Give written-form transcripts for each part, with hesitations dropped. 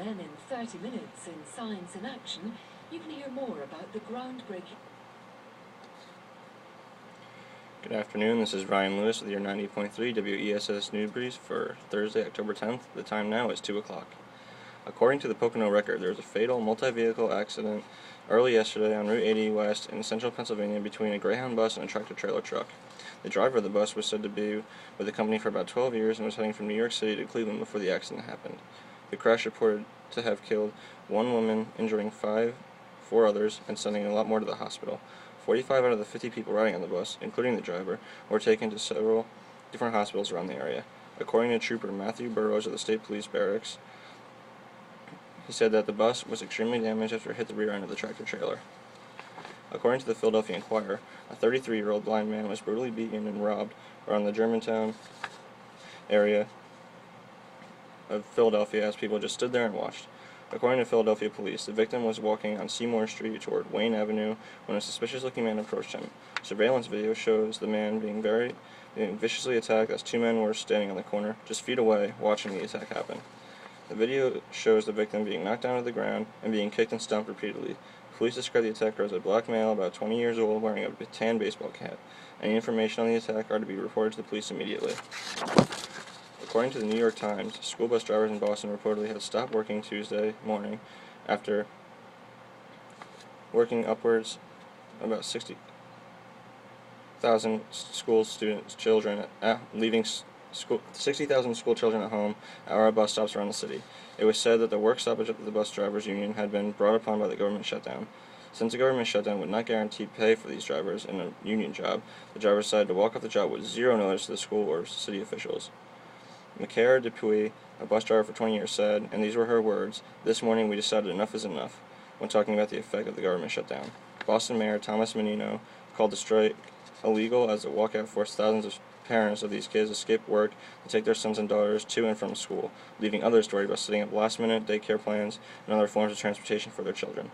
Then in 30 minutes in Science in Action, you can hear more about the groundbreaking... Good afternoon, this is Ryan Lewis with your 90.3 WESS News Brief for Thursday, October 10th. The time now is 2 o'clock. According to the Pocono Record, there was a fatal multi-vehicle accident early yesterday on Route 80 West in central Pennsylvania between a Greyhound bus and a tractor-trailer truck. The driver of the bus was said to be with the company for about 12 years and was heading from New York City to Cleveland before the accident happened. The crash reported to have killed one woman, injuring four others, and sending a lot more to the hospital. 45 out of the 50 people riding on the bus, including the driver, were taken to several different hospitals around the area. According to Trooper Matthew Burrows of the State Police Barracks, he said that the bus was extremely damaged after it hit the rear end of the tractor-trailer. According to the Philadelphia Inquirer, a 33-year-old blind man was brutally beaten and robbed around the Germantown area of Philadelphia as people just stood there and watched. According to Philadelphia police, the victim was walking on Seymour Street toward Wayne Avenue when a suspicious-looking man approached him. Surveillance video shows the man being viciously attacked as two men were standing on the corner, just feet away, watching the attack happen. The video shows the victim being knocked down to the ground and being kicked and stomped repeatedly. Police describe the attacker as a black male about 20 years old wearing a tan baseball cap. Any information on the attack are to be reported to the police immediately. According to the New York Times, school bus drivers in Boston reportedly had stopped working Tuesday morning after working upwards about 60,000 school children at home at our bus stops around the city. It was said that the work stoppage of the bus drivers union had been brought upon by the government shutdown. Since the government shutdown would not guarantee pay for these drivers in a union job, the drivers decided to walk off the job with zero notice to the school or city officials. Macaire Dupuy, a bus driver for 20 years, said, and these were her words, "This morning we decided enough is enough," when talking about the effect of the government shutdown. Boston Mayor Thomas Menino called the strike illegal as the walkout forced thousands of parents of these kids to skip work to take their sons and daughters to and from school, leaving others to worry about setting up last-minute daycare plans and other forms of transportation for their children.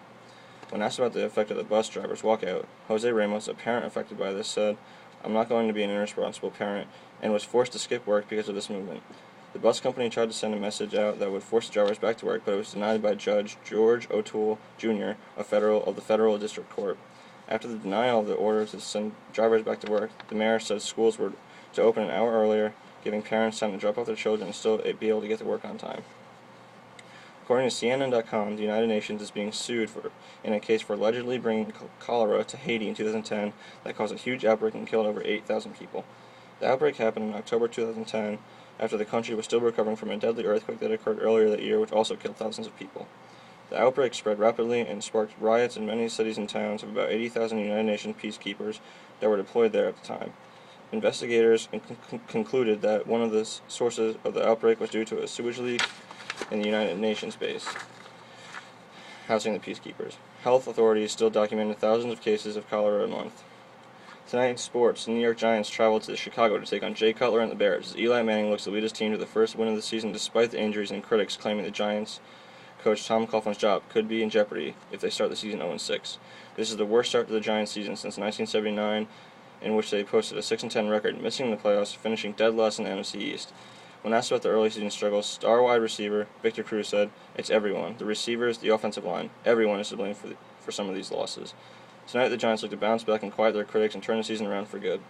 When asked about the effect of the bus driver's walkout, Jose Ramos, a parent affected by this, said, "I'm not going to be an irresponsible parent," and was forced to skip work because of this movement. The bus company tried to send a message out that would force the drivers back to work, but it was denied by Judge George O'Toole, Jr. of the Federal District Court. After the denial of the order to send drivers back to work, the mayor said schools were to open an hour earlier, giving parents time to drop off their children and still be able to get to work on time. According to CNN.com, the United Nations is being sued in a case for allegedly bringing cholera to Haiti in 2010 that caused a huge outbreak and killed over 8,000 people. The outbreak happened in October 2010 after the country was still recovering from a deadly earthquake that occurred earlier that year, which also killed thousands of people. The outbreak spread rapidly and sparked riots in many cities and towns of about 80,000 United Nations peacekeepers that were deployed there at the time. Investigators concluded that one of the sources of the outbreak was due to a sewage leak in the United Nations base housing the peacekeepers. Health authorities still documented thousands of cases of cholera a month. Tonight in sports, the New York Giants traveled to Chicago to take on Jay Cutler and the Bears as Eli Manning looks to lead his team to the first win of the season despite the injuries and critics claiming the Giants coach Tom Coughlin's job could be in jeopardy if they start the season 0-6. This is the worst start to the Giants season since 1979, in which they posted a 6-10 record, missing the playoffs, finishing dead last in the NFC East. When asked about the early season struggles, star wide receiver Victor Cruz said, "It's everyone. The receivers, the offensive line. Everyone is to blame for some of these losses." Tonight, the Giants look to bounce back and quiet their critics and turn the season around for good.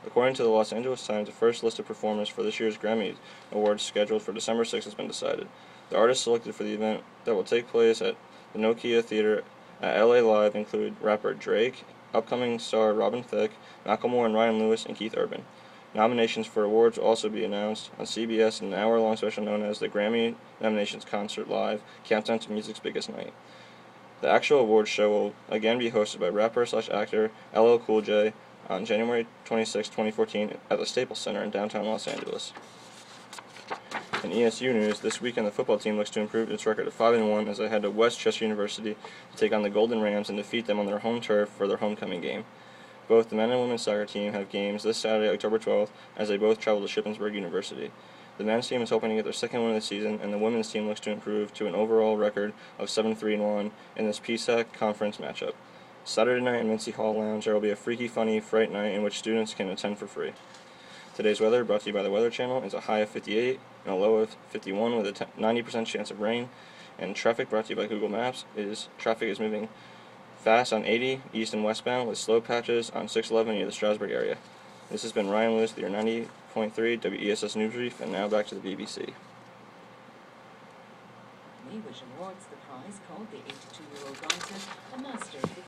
According to the Los Angeles Times, the first list of performers for this year's Grammy Awards scheduled for December 6th has been decided. The artists selected for the event that will take place at the Nokia Theater at LA Live include rapper Drake, upcoming star Robin Thicke, Macklemore and Ryan Lewis, and Keith Urban. Nominations for awards will also be announced on CBS in an hour-long special known as the Grammy Nominations Concert Live, Countdown to Music's Biggest Night. The actual awards show will again be hosted by rapper/actor LL Cool J on January 26, 2014 at the Staples Center in downtown Los Angeles. In ESU news, this weekend the football team looks to improve its record of 5-1 as they head to West Chester University to take on the Golden Rams and defeat them on their home turf for their homecoming game. Both the men and women's soccer team have games this Saturday, October 12th, as they both travel to Shippensburg University. The men's team is hoping to get their second win of the season, and the women's team looks to improve to an overall record of 7-3-1 in this PSAC conference matchup. Saturday night in Mincy Hall Lounge, there will be a freaky, funny Fright Night in which students can attend for free. Today's weather, brought to you by the Weather Channel, is a high of 58 and a low of 51 with a 90% chance of rain. And traffic, brought to you by Google Maps, is traffic is moving fast on 80 east and westbound with slow patches on 611 near the Strasburg area. This has been Ryan Lewis with your 90.3 WESS News Brief, and now back to the BBC. Newish awards the prize called the 82-year-old writer a master of the